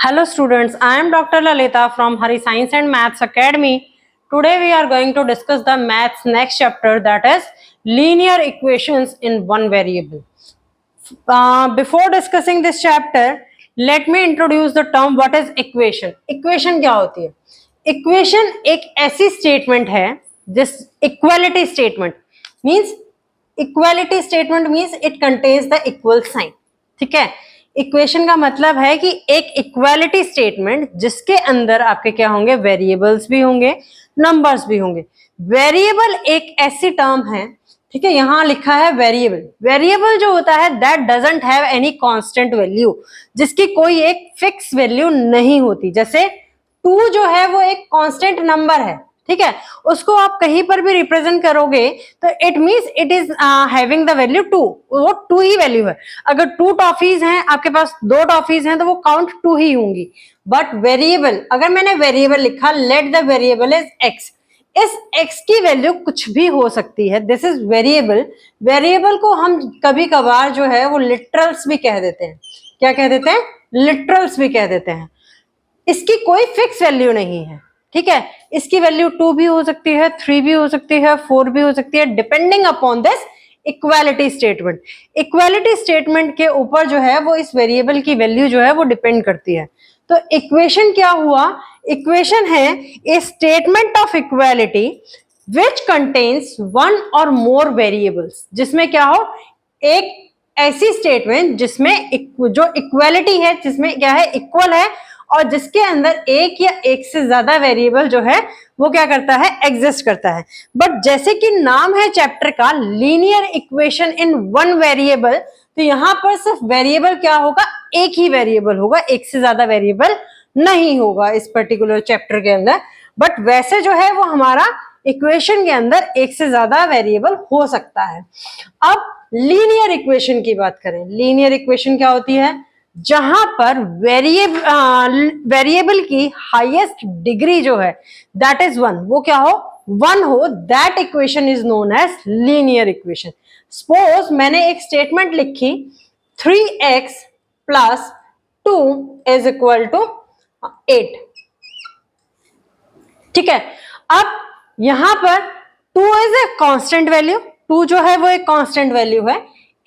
Hello students, I am Dr. Lalita from Hari Science and Maths Academy. Today we are going to discuss the maths next chapter, that is linear equations in one variable. Before discussing this chapter, let me introduce the term what is equation. Equation क्या होती है? Equation एक ऐसी statement है जिस equality statement means it contains the equal sign. ठीक है, equation का मतलब है कि एक इक्वालिटी स्टेटमेंट जिसके अंदर आपके क्या होंगे, वेरिएबल्स भी होंगे, नंबर्स भी होंगे. वेरिएबल एक ऐसी टर्म है, ठीक है, यहां लिखा है वेरिएबल. वेरिएबल जो होता है that doesn't have any constant value, जिसकी कोई एक फिक्स वैल्यू नहीं होती. जैसे 2 जो है वो एक कांस्टेंट नंबर है, ठीक है, उसको आप कहीं पर भी रिप्रेजेंट करोगे तो it means it is having the value 2. वो 2 ही वैल्यू है. अगर 2 टॉफीज हैं आपके पास, 2 टॉफीज हैं, तो वो काउंट 2 ही होंगी. बट वेरिएबल, अगर मैंने वेरिएबल लिखा let the variable is x, इस x की वैल्यू कुछ भी हो सकती है. This is variable. वेरिएबल को हम कभी कभार जो है वो लिटरल्स भी कह देते हैं. क्या कह देते हैं? लिटरल्स भी कह देते हैं. इसकी कोई फिक्स वैल्यू नहीं है, ठीक है. इसकी वैल्यू 2 भी हो सकती है, 3 भी हो सकती है, 4 भी हो सकती है, depending upon this equality statement. Equality statement के ऊपर जो है वो इस वेरिएबल की वैल्यू जो है वो डिपेंड करती है. तो इक्वेशन क्या हुआ? इक्वेशन है ए statement of equality which contains one और मोर वेरिएबल्स. जिसमें क्या हो, एक ऐसी स्टेटमेंट जिसमें जो इक्वालिटी है, जिसमें क्या है, इक्वल है, और जिसके अंदर एक या एक से ज्यादा वेरिएबल जो है वो क्या करता है, एग्जिस्ट करता है. बट जैसे कि नाम है चैप्टर का linear equation in one variable, तो यहां पर सिर्फ वेरिएबल क्या होगा, एक ही वेरिएबल होगा, एक से ज्यादा वेरिएबल नहीं होगा इस पर्टिकुलर चैप्टर के अंदर. बट वैसे जो है वो हमारा इक्वेशन के अंदर एक से ज्यादा वेरिएबल हो सकता है. अब लीनियर इक्वेशन की बात करें. लीनियर इक्वेशन क्या होती है? जहां पर वेरिएबल की हाईएस्ट डिग्री जो है दैट इज 1, वो क्या हो, 1 हो, that equation is known as linear equation. Suppose मैंने एक स्टेटमेंट लिखी 3x plus 2 is equal to 8, ठीक है. अब यहां पर 2 इज ए कांस्टेंट वैल्यू, 2 जो है वो एक कांस्टेंट वैल्यू है,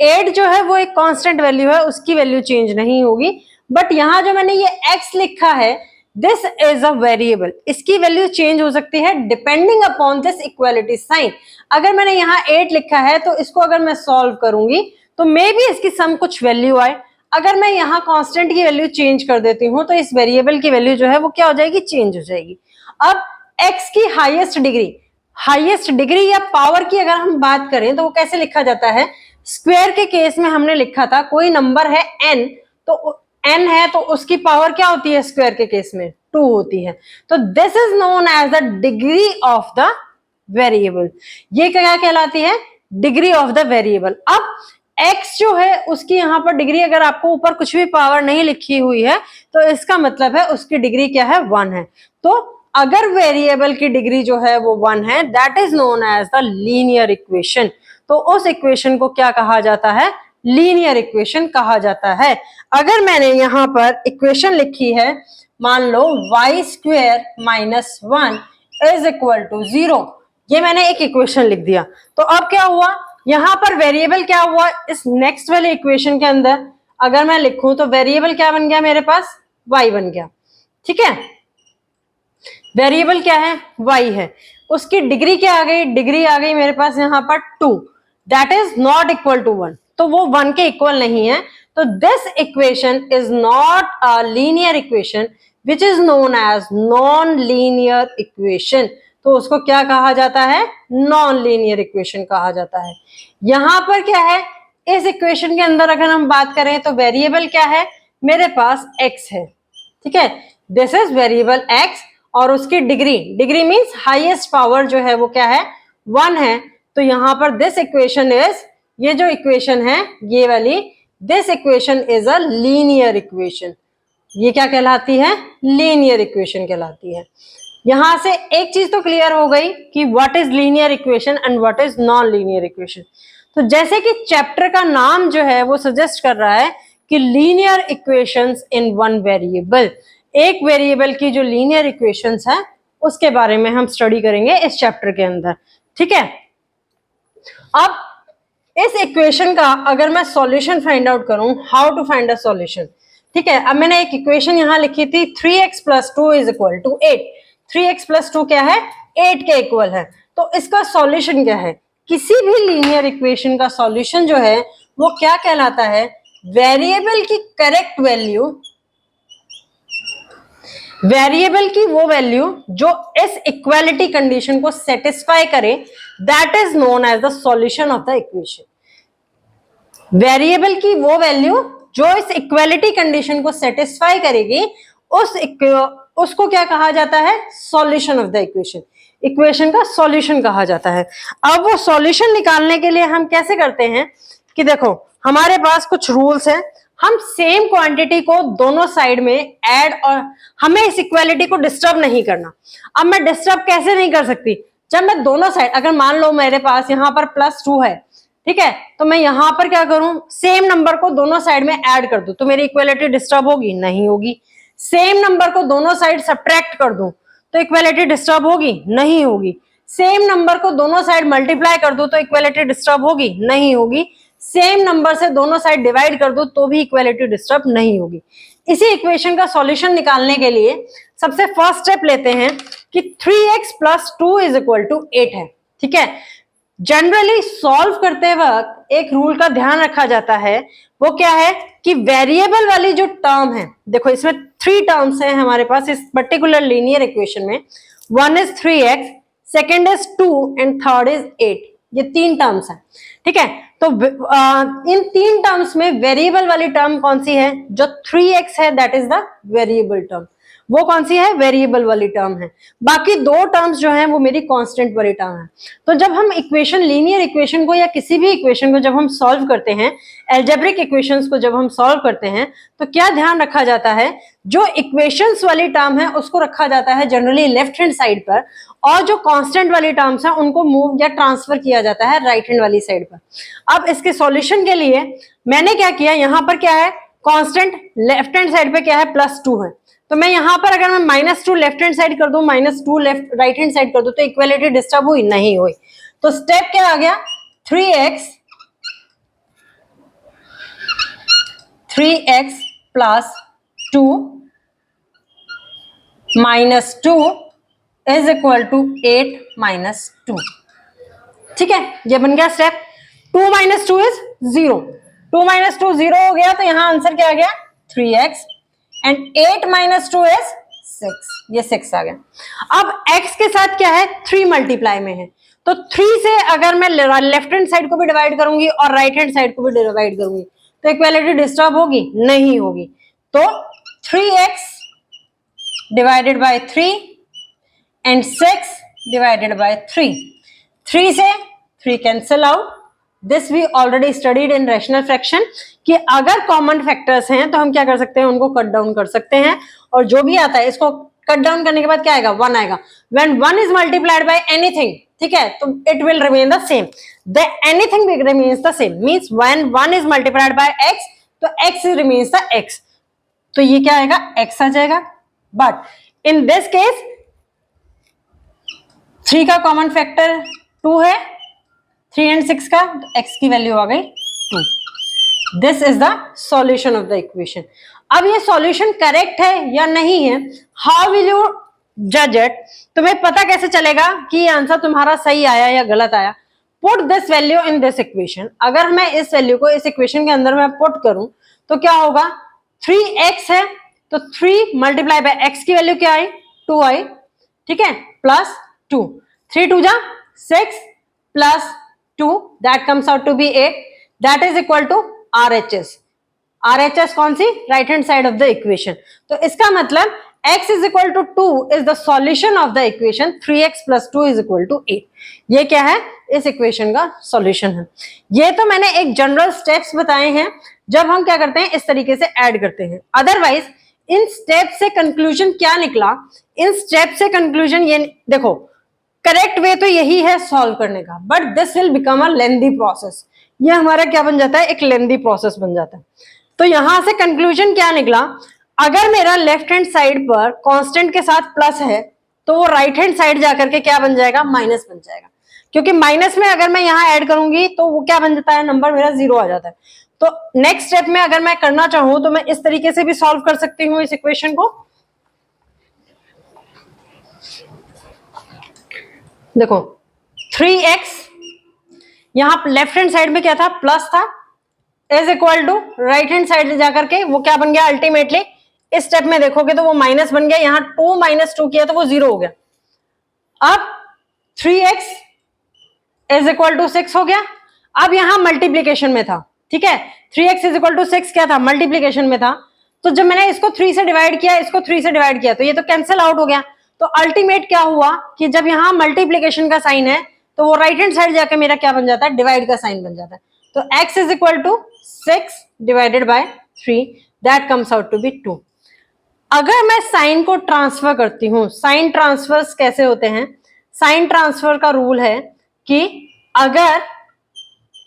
8 जो है वो एक कांस्टेंट वैल्यू है, उसकी वैल्यू चेंज नहीं होगी. बट यहां जो मैंने ये x लिखा है दिस इज अ वेरिएबल, इसकी वैल्यू चेंज हो सकती है depending upon this equality sign. अगर मैंने यहाँ 8 लिखा है तो इसको अगर मैं सॉल्व करूंगी तो मे बी इसकी सम कुछ वैल्यू आए. अगर मैं यहाँ कांस्टेंट की वैल्यू चेंज कर देती हूँ तो इस वेरिएबल की वैल्यू जो है वो क्या हो जाएगी, चेंज हो जाएगी. अब x की हाईएस्ट डिग्री या पावर की अगर हम बात करें तो वो कैसे लिखा जाता है? स्क्वायर के केस में हमने लिखा था कोई नंबर है n, तो n है तो उसकी पावर क्या होती है स्क्वायर के केस में? 2 होती है. तो this is known as the degree of the variable. ये क्या कहलाती है? Degree of the variable. अब x जो है उसकी यहाँ पर डिग्री, अगर आपको ऊपर कुछ भी पावर नहीं लिखी हुई है तो इसका मतलब है उसकी डिग्री क्या है, 1 है. तो अगर वेरिएबल की डिग्री जो है वो 1 है that is known as the linear equation. तो उस इक्वेशन को क्या कहा जाता है? लीनियर इक्वेशन कहा जाता है. अगर मैंने यहाँ पर इक्वेशन लिखी है, मान लो y square minus 1 is equal to 0, ये मैंने एक इक्वेशन लिख दिया. तो अब क्या हुआ, यहाँ पर वेरिएबल क्या हुआ, इस नेक्स्ट वाले इक्वेशन के अंदर अगर मैं लिखूं तो वेरिएबल क्या बन गया मेरे पास, y बन गया. ठीक है, वेरिएबल क्या है, y है. उसकी डिग्री क्या आ गई, डिग्री आ गई मेरे पास यहाँ पर 2, that is not equal to 1, तो वो 1 के इक्वल नहीं है. तो this equation is not a linear equation which is known as non linear equation. तो उसको क्या कहा जाता है, नॉन लीनियर इक्वेशन कहा जाता है. यहां पर क्या है, इस इक्वेशन के अंदर अगर हम बात करें तो वेरिएबल क्या है, मेरे पास x है, ठीक है, दिस इज वेरिएबल x, और उसकी डिग्री मींस हाईएस्ट पावर जो है वो क्या है, 1 है. तो यहां पर दिस इक्वेशन इज, ये जो इक्वेशन है ये वाली, this equation is a linear equation. ये क्या कहलाती है, लीनियर इक्वेशन कहलाती है. यहां से एक चीज तो क्लियर हो गई कि what is linear equation and what is non linear equation. तो जैसे कि चैप्टर का नाम जो है वो सजेस्ट कर रहा है कि linear equations in one variable, एक वेरिएबल की जो लीनियर इक्वेशंस है उसके बारे में हम स्टडी करेंगे इस चैप्टर के अंदर। ठीक है, अब इस इक्वेशन का अगर मैं सॉल्यूशन फाइंड आउट करूं, how to find a solution. ठीक है, अब मैंने एक इक्वेशन यहां लिखी थी 3x + 2 = 8। 3x + 2 क्या है, 8 के इक्वल है। तो इसका सॉल्यूशन क्या है, किसी भी लीनियर इक्वेशन का सॉल्यूशन जो है वो क्या कहलाता है, वेरिएबल की करेक्ट वैल्यू, वेरिएबल की वो वैल्यू जो इस इक्वालिटी कंडीशन को सेटिस्फाई करे, that is known as the solution of the equation. Variable की वो वैल्यू जो इस इक्वालिटी कंडीशन को सेटिस्फाई करेगी, उसको क्या कहा जाता है, solution of the equation. Equation का सॉल्यूशन कहा जाता है। अब वो सॉल्यूशन निकालने के लिए हम कैसे करते हैं कि देखो हमारे पास कुछ रूल्स हैं, हम सेम क्वांटिटी को दोनों साइड में ऐड, और हमें इस इक्वालिटी को डिस्टर्ब नहीं करना। अब मैं डिस्टर्ब कैसे नहीं कर सकती, जब मैं दोनों साइड, अगर मान लो मेरे पास यहाँ पर +2 है, ठीक है, तो मैं यहां पर क्या करूं, सेम नंबर को दोनों साइड में ऐड कर दूं, तो मेरी इक्वालिटी डिस्टर्ब होगी, नहीं होगी। सेम नंबर को दोनों साइड सब्ट्रैक्ट कर दूं तो इक्वालिटी डिस्टर्ब होगी, नहीं होगी। सेम नंबर को दोनों साइड मल्टीप्लाई कर दूं तो इक्वालिटी डिस्टर्ब होगी, नहीं होगी। सेम नंबर से दोनों साइड डिवाइड कर दूं तो भी इक्वालिटी डिस्टर्ब नहीं होगी। इसी इक्वेशन का सॉल्यूशन निकालने के लिए सबसे फर्स्ट स्टेप लेते हैं कि 3x + 2 = 8 है। ठीक है, जनरली सॉल्व करते वक्त एक रूल का ध्यान रखा जाता है, वो क्या है कि वेरिएबल वाली जो टर्म है, देखो इसमें 3 टर्म्स हैं हमारे पास इस पर्टिकुलर लीनियर इक्वेशन में। 1 is 3x, second is 2 and third is 8। ये 3 टर्म्स हैं। ठीक है, तो इन 3 टर्म्स में वेरिएबल वाली टर्म कौन सी है, जो 3x है, that is the variable term. वो कौन सी है, वेरिएबल वाली टर्म है। बाकी 2 टर्म्स जो हैं वो मेरी कांस्टेंट वाली टर्म है। तो जब हम इक्वेशन, लीनियर इक्वेशन को या किसी भी इक्वेशन को जब हम सॉल्व करते हैं, अलजेब्रिक इक्वेशंस को जब हम सॉल्व करते हैं, तो क्या ध्यान रखा जाता है, जो इक्वेशंस वाली टर्म है उसको रखा जाता है जनरली लेफ्ट हैंड साइड पर, और जो कांस्टेंट वाली टर्म्स हैं उनको मूव या ट्रांसफर किया जाता है राइट हैंड वाली साइड पर। अब इसके सॉल्यूशन के लिए मैंने क्या किया, यहां पर क्या है, कांस्टेंट लेफ्ट हैंड साइड पे क्या है, +2 है। तो मैं यहां पर अगर मैं -2 लेफ्ट हैंड साइड कर दूं, -2 लेफ्ट राइट हैंड साइड कर दूं, तो इक्वालिटी डिस्टर्ब हुई, नहीं हुई। तो स्टेप क्या आ गया, 3x + 2 - 2 = 8 - 2। ठीक है, ये बन गया स्टेप। 2 - 2 इज 0, 2 - 2 0 हो गया, तो यहां आंसर क्या आ गया, 3x, एंड 8 - 2 इज 6, ये 6 आ गया। अब x के साथ क्या है, 3 मल्टीप्लाई में है, तो 3 से अगर मैं लेफ्ट हैंड साइड को भी डिवाइड करूंगी और राइट हैंड साइड को भी डिवाइड करूंगी तो इक्वालिटी डिस्टर्ब होगी, नहीं होगी। तो 3x / 3 एंड 6 / 3, 3 से 3 cancel out. This we already studied in rational fraction कि अगर कॉमन फैक्टर्स हैं तो हम क्या कर सकते हैं, उनको कट डाउन कर सकते हैं, और जो भी आता है इसको कट डाउन करने के बाद क्या आएगा, 1 आएगा। When 1 is multiplied by anything, ठीक है, तो it will remain the same, the anything remains the same, means when 1 is multiplied by x, तो x रिमेन्स द x, तो ये क्या आएगा, x आ जाएगा। बट इन दिस केस 3 का कॉमन फैक्टर 2 है, 3 एंड 6 का, तो x की वैल्यू आ गई 2। This is the solution of the equation. अब ये सॉल्यूशन करेक्ट है या नहीं है, हाउ विल यू जज इट, तुम्हें पता कैसे चलेगा कि ये आंसर तुम्हारा सही आया या गलत आया। Put this value in this equation, अगर मैं इस वैल्यू को इस इक्वेशन के अंदर मैं पुट करूं तो क्या होगा, 3x है तो 3 मल्टीप्लाई बाय x की वैल्यू क्या आई, 2 आई, ठीक है, +2, 3 2 जा 6 +2, that comes out to be 8, that is equal to RHS। RHS कौन सी, right hand side of the equation. तो इसका मतलब x = 2 is the solution of the equation 3x + 2 = 8। ये क्या है, इस इक्वेशन का सॉल्यूशन है। ये तो मैंने एक जनरल स्टेप्स बताए हैं जब हम क्या करते हैं, इस तरीके से ऐड करते हैं। अदरवाइज इन स्टेप से कंक्लूजन क्या निकला, इन स्टेप से कंक्लूजन ये देखो, करेक्ट वे तो यही है सॉल्व करने का, but this will become a lengthy process. ये हमारा क्या बन जाता है, एक लेंथी प्रोसेस बन जाता है। तो यहां से कंक्लूजन क्या निकला, अगर मेरा लेफ्ट हैंड साइड पर कांस्टेंट के साथ प्लस है तो वो राइट हैंड साइड जाकर के क्या बन जाएगा, माइनस बन जाएगा, क्योंकि माइनस में अगर मैं यहां ऐड करूंगी तो वो क्या बन जाता है, नंबर मेरा 0 आ जाता है। तो नेक्स्ट स्टेप में अगर मैं करना चाहूं तो मैं इस तरीके से भी सॉल्व कर सकती हूं इस इक्वेशन को। देखो 3x, यहां लेफ्ट हैंड साइड में क्या था, प्लस था, is equal to right hand side जाकर के वो क्या बन गया, अल्टीमेटली इस स्टेप में देखोगे तो वो माइनस बन गया, यहां 2 माइनस 2 किया तो वो 0 हो गया। अब 3x इज इक्वल टू 6 हो गया। अब यहां मल्टीप्लीकेशन में था, ठीक है, 3x इज इक्वल टू 6 क्या था, मल्टीप्लीकेशन में था। तो जब मैंने इसको 3 से डिवाइड किया, इसको 3 से डिवाइड किया, तो ये तो कैंसिल आउट हो गया। तो अल्टीमेट क्या हुआ कि जब यहां मल्टीप्लीकेशन का साइन है तो वो राइट हैंड साइड जाकर मेरा क्या बन जाता है, डिवाइड का साइन बन जाता है। तो x is equal to 6 divided by 3, that comes out to be 2। अगर मैं साइन को ट्रांसफर करती हूं, साइन ट्रांसफर्स कैसे होते हैं, साइन ट्रांसफर का रूल है कि अगर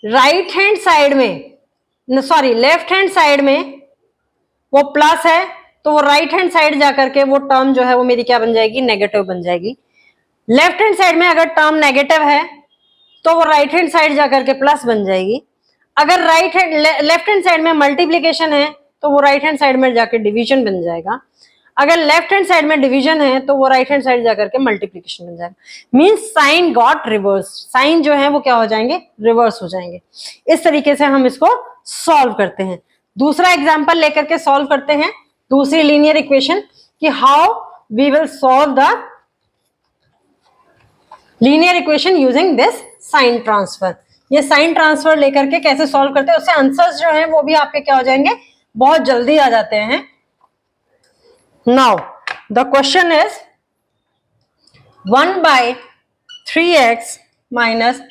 राइट हैंड साइड में, सॉरी लेफ्ट हैंड साइड में वो प्लस है तो वो राइट हैंड साइड जाकर के वो टर्म जो है वो मेरी क्या बन जाएगी, नेगेटिव बन जाएगी। लेफ्ट हैंड साइड में अगर टर्म नेगेटिव है तो वो राइट हैंड साइड जाकर के प्लस बन जाएगी। अगर right hand left hand side में मल्टीप्लीकेशन है तो वो राइट हैंड साइड में जाकर डिवीजन बन जाएगा। अगर लेफ्ट हैंड साइड में डिवीजन है तो वो राइट हैंड साइड जाकर के मल्टीप्लीकेशन बन जाएगा। Means sign got reverse, sign जो है वो क्या हो जाएंगे, रिवर्स हो जाएंगे। इस तरीके से हम इसको सॉल्व करते हैं। दूसरा एग्जांपल लेकर के सॉल्व करते हैं, दूसरी लीनियर इक्वेशन, कि how we will solve the linear equation using this sign transfer. ये साइन ट्रांसफर लेकर के कैसे सॉल्व करते हैं, उससे आंसर्स जो हैं वो भी आपके क्या हो जाएंगे, बहुत जल्दी आ जाते हैं। Now the question is 1/3x minus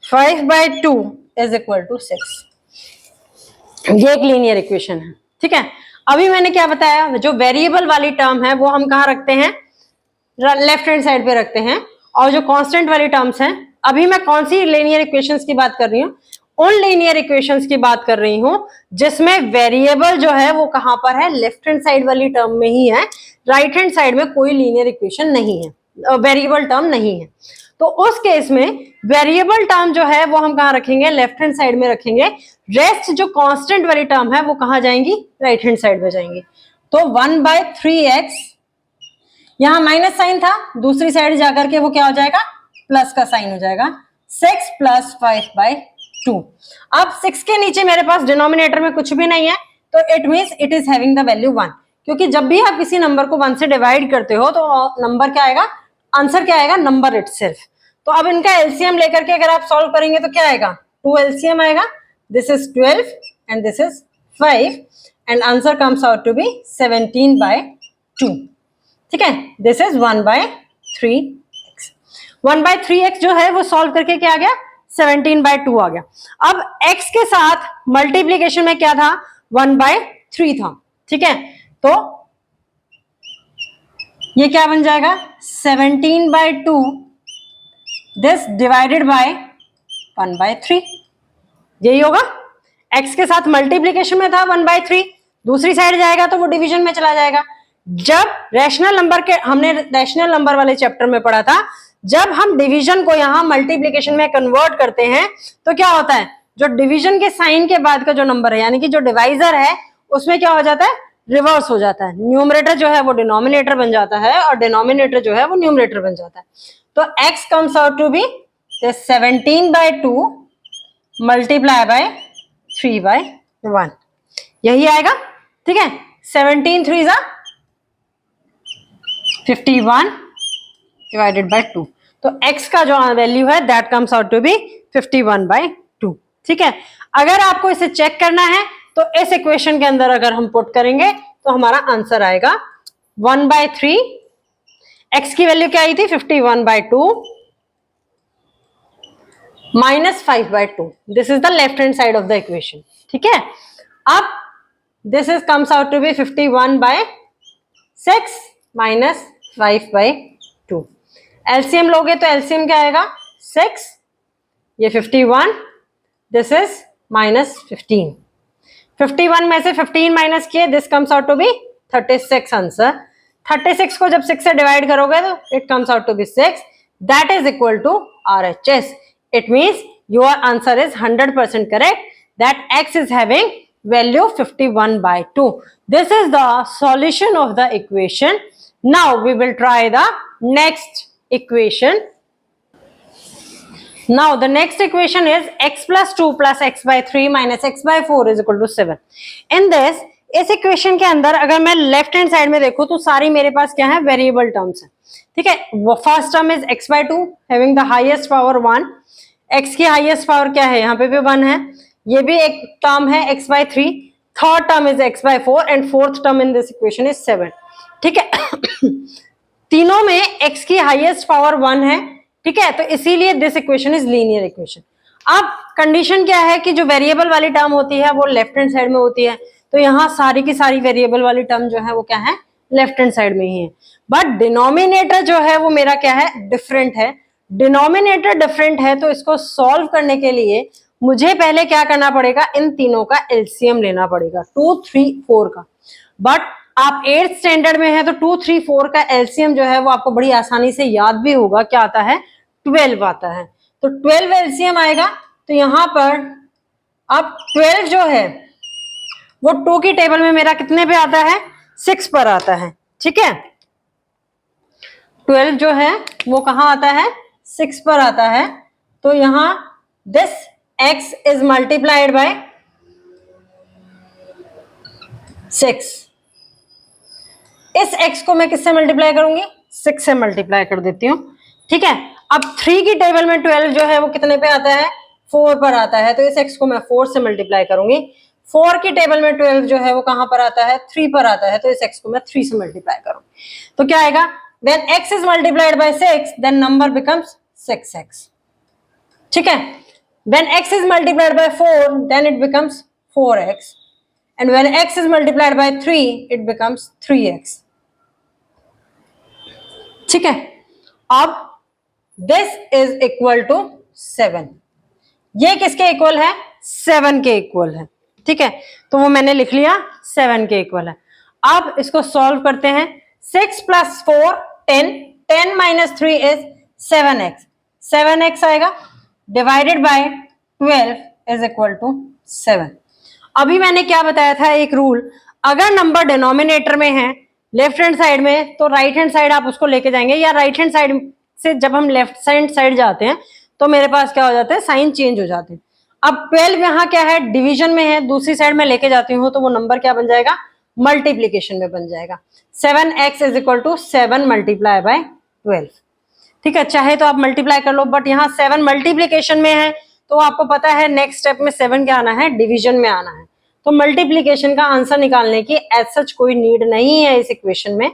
5/2 is equal to 6। ये एक लीनियर इक्वेशन है, ठीक है। अभी मैंने क्या बताया, जो वेरिएबल वाली टर्म है वो हम कहाँ रखते हैं, लेफ्ट हैंड साइड पे रखते हैं, और जो कांस्टेंट वाली टर्म्स हैं, अभी मैं कौन सी लीनियर इक्वेशंस की बात कर रही हूँ, उन लीनियर इक्वेशंस की बात कर रही हूँ जिसमें वेरिएबल जो है वो कहां पर है, लेफ्ट हैंड साइड वाली टर्म में ही है, राइट हैंड साइड में कोई लीनियर इक्वेशन नहीं है, वेरिएबल टर्म नहीं है। तो उस केस में वेरिएबल टर्म जो है वो हम कहां रखेंगे, लेफ्ट हैंड साइड में रखेंगे। रेस्ट जो कांस्टेंट वाली टर्म है वो कहां जाएंगी, राइट हैंड साइड में जाएंगी। तो 1/3x, यहां माइनस साइन था, दूसरी साइड जाकर के वो क्या हो जाएगा, प्लस का साइन हो जाएगा, 6 प्लस 5/2। अब 6 के नीचे मेरे पास डिनोमिनेटर में कुछ भी नहीं है, तो it means it is having the value 1, क्योंकि जब भी आप किसी नंबर को 1 से डिवाइड करते हो तो नंबर क्या आएगा, आंसर क्या आएगा, नंबर इटसेल्फ। तो अब इनका एलसीएम लेकर के अगर आप सॉल्व करेंगे तो क्या आएगा, 2 एलसीएम आएगा, this is 12 and this is 5 and answer comes out to be 17/2, ठीक है। This is 1/3x। 1/3x जो है वो सॉल्व करके क्या आ गया, 17/2 आ गया। अब x के साथ मल्टीप्लीकेशन में क्या था, 1/3 था, ठीक है। तो ये क्या बन जाएगा, 17/2 दिस डिवाइडेड बाय 1/3, यही होगा। x के साथ मल्टीप्लीकेशन में था 1/3, दूसरी साइड जाएगा तो वो डिवीजन में चला जाएगा। जब रैशनल नंबर के, हमने रैशनल नंबर वाले चैप्टर में पढ़ा था, जब हम डिवीजन को यहां मल्टीप्लीकेशन में कन्वर्ट करते हैं तो क्या होता है, जो डिवीजन के साइन के बाद का जो नंबर है, यानी कि जो डिवाइजर है, उसमें क्या हो जाता है, रिवर्स हो जाता है। न्यूमरेटर जो है वो डिनोमिनेटर बन जाता है और डिनोमिनेटर जो है वो न्यूमरेटर बन जाता है। तो x comes out to be 17/2 multiply by 3/1, यही आएगा, ठीक है। 17 3 जा 51 डिवाइडेड बाय 2, तो x का जो वैल्यू है that comes out to be 51/2, ठीक है। अगर आपको इसे चेक करना है तो इस इक्वेशन के अंदर अगर हम पुट करेंगे तो हमारा आंसर आएगा 1/3, x की वैल्यू क्या आई थी, 51/2 minus 5/2, this is the left hand side of the equation, ठीक है। अब this is comes out to be 51/6 minus 5/2। LCM लोगे तो एलसीएम क्या आएगा, 6, ये 51, दिस इज माइनस 15, 51 में से 15 माइनस किए, this comes out to be 36 answer. 36 को जब 6 से डिवाइड करोगे तो it comes out to be 6, that is equal to RHS. It means your answer is 100% correct, that X is having value 51/2. This is the solution of the equation. Now we will try the next equation. Now the next equation is x plus 2 plus x by 3 minus x by 4 is equal to 7. In this, इस equation के अंदर अगर मैं left hand side में देखूं तो सारी मेरे पास क्या है, वेरिएबल टर्म्स है। ठीक है, first term is x by 2 having the highest power 1, x की हाईएस्ट पावर क्या है, यहाँ पे भी 1 है, ये भी एक टर्म है x by 3, third term is x by 4 and fourth term in this equation is 7। ठीक है तीनों में x की हाईएस्ट पावर 1 है। ठीक है, तो इसीलिए this equation is linear equation. अब कंडीशन क्या है कि जो वेरिएबल वाली टर्म होती है वो लेफ्ट हैंड साइड में होती है, तो यहाँ सारी की सारी वेरिएबल वाली टर्म जो है वो क्या है, लेफ्ट हैंड साइड में ही है। बट डिनोमिनेटर जो है वो मेरा क्या है, डिफरेंट है। डिनोमिनेटर डिफरेंट है तो इसको सॉल्व करने के लिए मुझे पहले क्या करना पड़ेगा, इन तीनों का एलसीएम लेना पड़ेगा, 2, 3, 4 का। बट आप 8th स्टैंडर्ड में है तो 2, 3, 4 का एलसीएम जो है वो आपको बड़ी आसानी से याद भी होगा, क्या आता है, 12 आता है। तो 12 एलसीएम आएगा, तो यहां पर अब 12 जो है वो 2 की टेबल में मेरा कितने पे आता है, 6 पर आता है। ठीक है, 12 जो है वो कहां आता है, 6 पर आता है। तो यहां this x is multiplied by 6। इस x को मैं किससे मल्टीप्लाई करूंगी, 6 से मल्टीप्लाई कर देती हूं। ठीक है, अब 3 की टेबल में 12 जो है वो कितने पे आता है, 4 पर आता है, तो इस x को मैं 4 से मल्टीप्लाई करूंगी। 4 की टेबल में 12 जो है वो कहां पर आता है, 3 पर आता है, तो इस x को मैं 3 से मल्टीप्लाई करूंगी। तो क्या आएगा, when x is multiplied by 6 then number becomes 6x. ठीक है, when x is multiplied by 4 then it becomes 4x, and when x is multiplied by 3 it becomes 3x. ठीक है, अब this is equal to 7. ये किसके equal है, 7 के equal है। ठीक है, तो वो मैंने लिख लिया 7 के इक्वल है। अब इसको सॉल्व करते हैं। 6 plus 4 10, 10 minus 3 is 7x, 7x आएगा, divided by 12 is equal to 7। अभी मैंने क्या बताया था, एक रूल, अगर नंबर डिनोमिनेटर में है लेफ्ट हैंड साइड में तो राइट हैंड साइड आप उसको लेके जाएंगे, या राइट हैंड साइड से जब हम लेफ्ट हैंड साइड जाते हैं तो मेरे पास क्या हो जाता है, साइन चेंज हो जाते हैं। अब 12 यहाँ क्या है, डिवीजन में है, दूसरी साइड में लेके जाती हूँ तो वो नंबर क्या बन जाएगा, मल्टीप्लीकेशन में बन जाएगा। 7x is equal to 7 multiply by 12। ठीक है, चाहे तो आप मल्टीप्लाई कर लो, बट यहाँ 7 मल्टीप्लीकेशन में है तो आपको पता है नेक्स्ट स्टेप में 7 क्या आना है, डिवीजन में आना है। तो मल्टीप्लीकेशन का आंसर निकालने की एज सच कोई नीड नहीं है इस इक्वेशन में।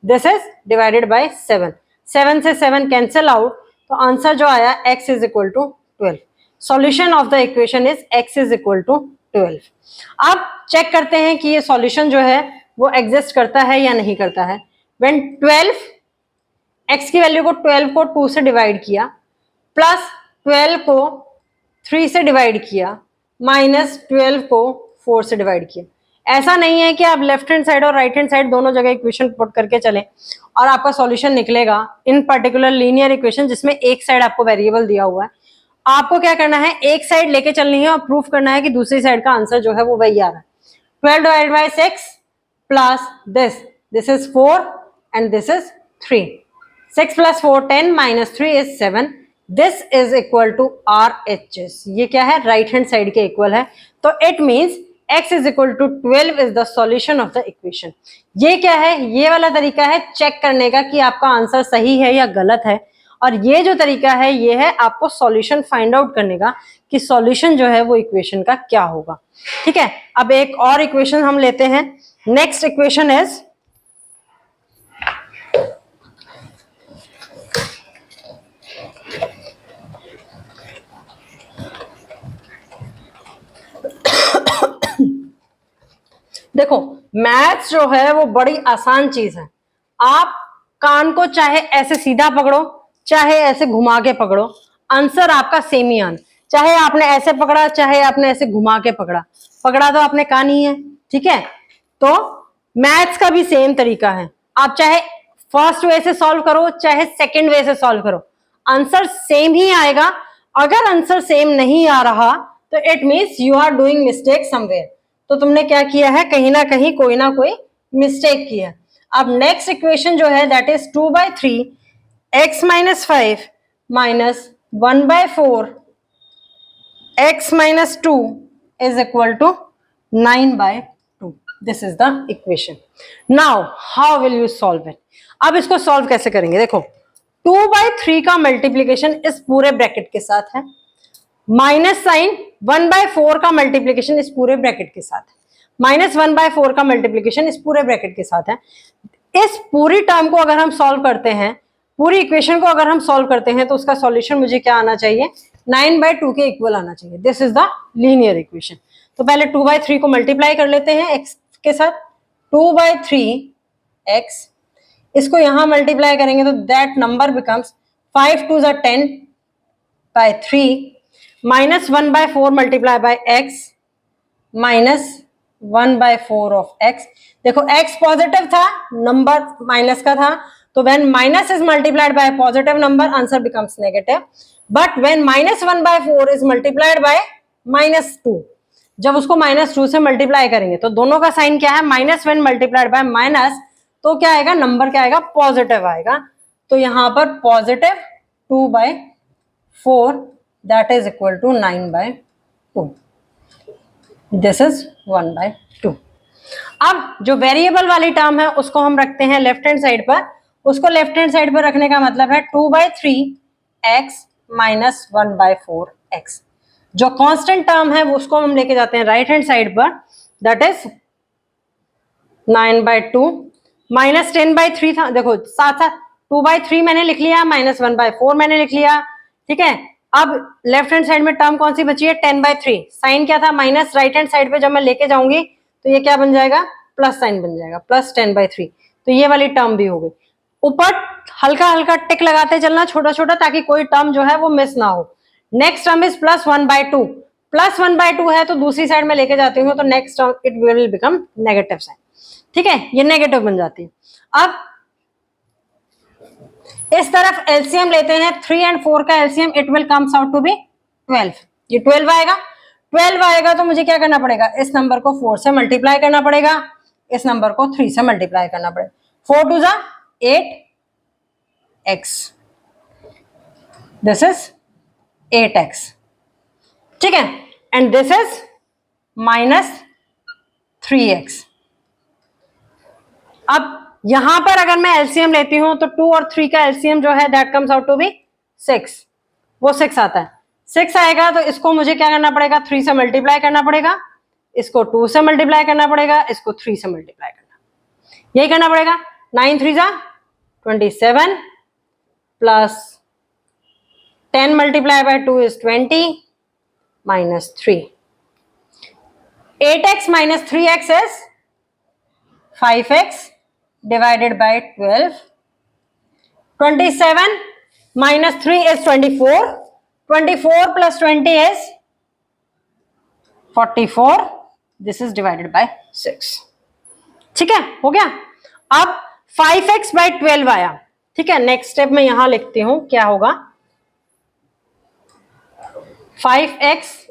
दिस इज डिवाइडेड बाय 7, 7 से 7 कैंसिल आउट, तो आंसर जो आया x is equal to 12। Solution of the equation is x is equal to 12। अब चेक करते हैं कि ये सॉल्यूशन जो है वो एग्जिस्ट करता है या नहीं करता है। व्हेन 12 x की वैल्यू को 12 को 2 से डिवाइड किया, प्लस 12 को 3 से डिवाइड किया, माइनस 12 को 4 से डिवाइड किया। ऐसा नहीं है कि आप लेफ्ट हैंड साइड और राइट हैंड साइड दोनों जगह इक्वेशन पुट करके चलें और आपका सॉल्यूशन निकलेगा। इन पर्टिकुलर लीनियर इक्वेशन जिसमें एक साइड आपको वेरिएबल दिया हुआ है, आपको क्या करना है, एक साइड लेके चलनी है और प्रूफ करना है कि दूसरी साइड का आंसर जो है वो वही आ रहा है। 12 divided by 6 plus this is 4 and this is 3। 6 plus 4 10 minus 3 is 7. This is equal to RHS. ये क्या है, राइट हैंड साइड के इक्वल है, तो it means x is equal to 12 is the solution of the equation. ये क्या है, ये वाला तरीका है चेक करने का कि आपका आंसर सही है या गलत है, और ये जो तरीका है ये है आपको सॉल्यूशन फाइंड आउट करने का कि सॉल्यूशन जो है वो इक्वेशन का क्या होगा। ठीक है, अब एक और इक्वेशन हम लेते हैं। नेक्स्ट इक्वेशन इज देखो, मैथ्स जो है वो बड़ी आसान चीज है। आप कान को चाहे ऐसे सीधा पकड़ो चाहे ऐसे घुमा के पकड़ो, आंसर आपका सेम ही आना, चाहे आपने ऐसे पकड़ा चाहे आपने ऐसे घुमा के पकड़ा, पकड़ा तो आपने कहा नहीं है, ठीक है। तो मैथ्स का भी सेम तरीका है, आप चाहे फर्स्ट वे से सॉल्व करो चाहे सेकंड वे से सॉल्व करो, आंसर सेम ही आएगा। अगर आंसर सेम नहीं आ रहा तो it means you are doing mistake somewhere, तो तुमने क्या किया है, कहीं ना कहीं कोई ना कोई मिस्टेक किया है। अब नेक्स्ट इक्वेशन जो है that is 2/3 x minus 5 minus 1/4 x minus 2 is equal to 9/2. This is the equation. Now how will you solve it? अब इसको सॉल्व कैसे करेंगे, देखो 2/3 का मल्टीप्लीकेशन इस पूरे ब्रैकेट के साथ है, माइनस साइन 1/4 का मल्टीप्लीकेशन इस पूरे ब्रैकेट के साथ है, माइनस 1/4 का मल्टीप्लीकेशन इस पूरे ब्रैकेट के साथ है। इस पूरी टर्म को अगर हम सॉल्व करते हैं, पूरी इक्वेशन को अगर हम सॉल्व करते हैं तो उसका सॉल्यूशन मुझे क्या आना चाहिए, 9/2 के इक्वल आना चाहिए। This is the linear equation. तो पहले 2/3 को मल्टीप्लाई कर लेते हैं x के साथ, 2/3x, इसको यहां मल्टीप्लाई करेंगे तो that number becomes 5 2 10/3 minus 1/4 multiply by x minus 1/4 of x। देखो x पॉजिटिव था, नंबर माइनस का था, तो when minus is multiplied by positive number answer becomes negative, but when minus 1/4 is multiplied by -2, जब उसको -2 से मल्टीप्लाई करेंगे तो दोनों का साइन क्या है, minus when multiplied by minus, तो क्या आएगा, नंबर क्या आएगा, पॉजिटिव आएगा। तो यहां पर positive 2/4 that is equal to 9/2, this is 1/2। अब जो वेरिएबल वाली टर्म है उसको हम रखते हैं लेफ्ट हैंड साइड पर, उसको लेफ्ट हैंड साइड पर रखने का मतलब है 2/3x माइनस 1/4x। जो कांस्टेंट टर्म है वो उसको हम लेके जाते हैं राइट हैंड साइड पर, दैट इज 9/2 माइनस 10/3 था, देखो साथ साथ 2/3 मैंने लिख लिया, माइनस 1/4 मैंने लिख लिया, ठीक है। अब लेफ्ट हैंड साइड में टर्म कौन सी बची है, 10/3, साइन क्या था, माइनस, राइट हैंड साइड पे जब मैं लेके जाऊंगी तो ये क्या बन जाएगा, प्लस साइन बन जाएगा, प्लस 10/3, तो ये वाली टर्म भी हो गई। ऊपर हल्का हल्का टिक लगाते चलना छोटा छोटा, ताकि कोई टर्म जो है वो मिस ना हो। Next term is plus 1/2, plus 1/2 है तो दूसरी साइड में लेके जाती हूँ तो next term it will become negative sign, ठीक है, ये नेगेटिव बन जाती है। अब इस तरफ एलसीएम लेते हैं, 3 और 4 का LCM, it will comes out to be 12, ये 12 आएगा। 12 आएगा तो मुझे क्या करना पड़ेगा, इस नंबर को 4 से मल्टीप्लाई करना पड़ेगा, इस नंबर को 3 से मल्टीप्लाई करना पड़ेगा, 4 2 8x, दिस इज 8x, ठीक है, एंड दिस इज -3x। अब यहां पर अगर मैं एलसीएम लेती हूं तो 2 और 3 का एलसीएम जो है that comes out to be 6, वो 6 आता है, 6 आएगा तो इसको मुझे क्या करना पड़ेगा, 3 से मल्टीप्लाई करना पड़ेगा, इसको 2 से मल्टीप्लाई करना पड़ेगा, इसको 3 से मल्टीप्लाई करना, यही करना पड़ेगा। 9 3 27 plus 10 multiply by 2 is 20 minus 3, 8x minus 3x is 5x divided by 12, 27 minus 3 is 24, 24 plus 20 is 44, this is divided by 6, ठीक है, हो गया। अब 5x by 12 आया, ठीक है, नेक्स्ट स्टेप में यहां लिखती हूं क्या होगा, 5x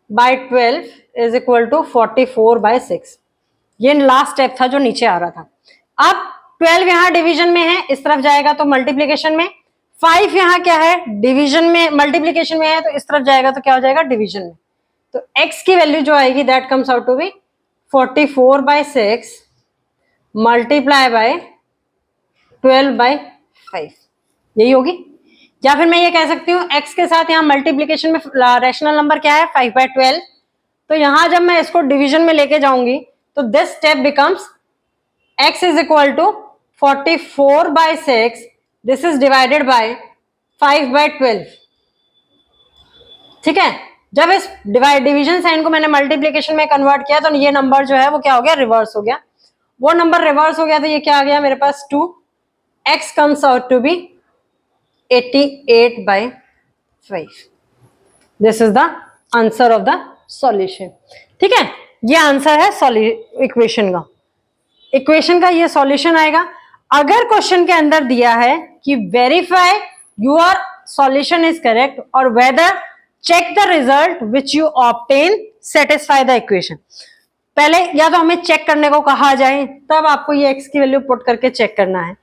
by 12 is equal to 44/6, ये लास्ट स्टेप था जो नीचे आ रहा था। अब 12 यहां डिवीजन में है, इस तरफ जाएगा तो मल्टीप्लीकेशन में, 5 यहां क्या है, डिवीजन में, मल्टीप्लीकेशन में है तो इस तरफ जाएगा तो क्या हो जाएगा, डिवीजन में। तो x की वैल्यू जो आएगी that comes out to be 44/6 multiply by 12/5, यही होगी। या फिर मैं ये कह सकती हूँ x के साथ यहाँ मल्टीप्लीकेशन में रैशनल नंबर क्या है, 5/12, तो यहां जब मैं इसको डिवीजन में लेके जाऊंगी तो this step becomes x is equal to 44/6, this is divided by 5/12, ठीक है। जब इस डिवीजन साइन को मैंने मल्टीप्लीकेशन में कन्वर्ट किया तो ये नंबर जो है वो क्या हो गया, रिवर्स हो गया, वो नंबर रिवर्स हो गया तो ये क्या आ गया मेरे पास 2, x comes out to be 88/5, this is the answer of the solution, ठीक है, ये आंसर है इक्वेशन का। इक्वेशन का ये सॉल्यूशन आएगा। अगर क्वेश्चन के अंदर दिया है कि verify your solution is correct और whether check the result which you obtain satisfy the equation, पहले या तो हमें चेक करने को कहा जाए, तब आपको ये x की वैल्यू पुट करके चेक करना है।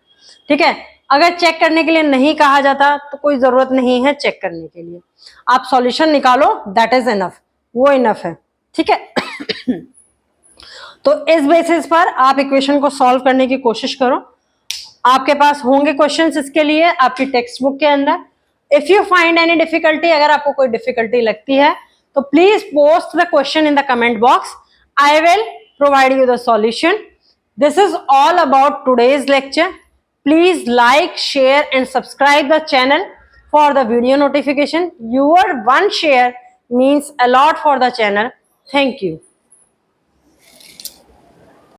ठीक है, अगर चेक करने के लिए नहीं कहा जाता तो कोई जरूरत नहीं है चेक करने के लिए, आप सॉल्यूशन निकालो, दैट इज इनफ, वो इनफ है। ठीक है तो इस बेसिस पर आप इक्वेशन को सॉल्व करने की कोशिश करो। आपके पास होंगे क्वेश्चंस इसके लिए आपकी टेक्स्ट बुक के अंदर। If you find any difficulty, अगर आपको कोई डिफिकल्टी लगती है तो please post the question in the comment box, I will provide you the solution. This is all about today's lecture. Please like, share and subscribe the channel for the video notification. Your one share means a lot for the channel. Thank you.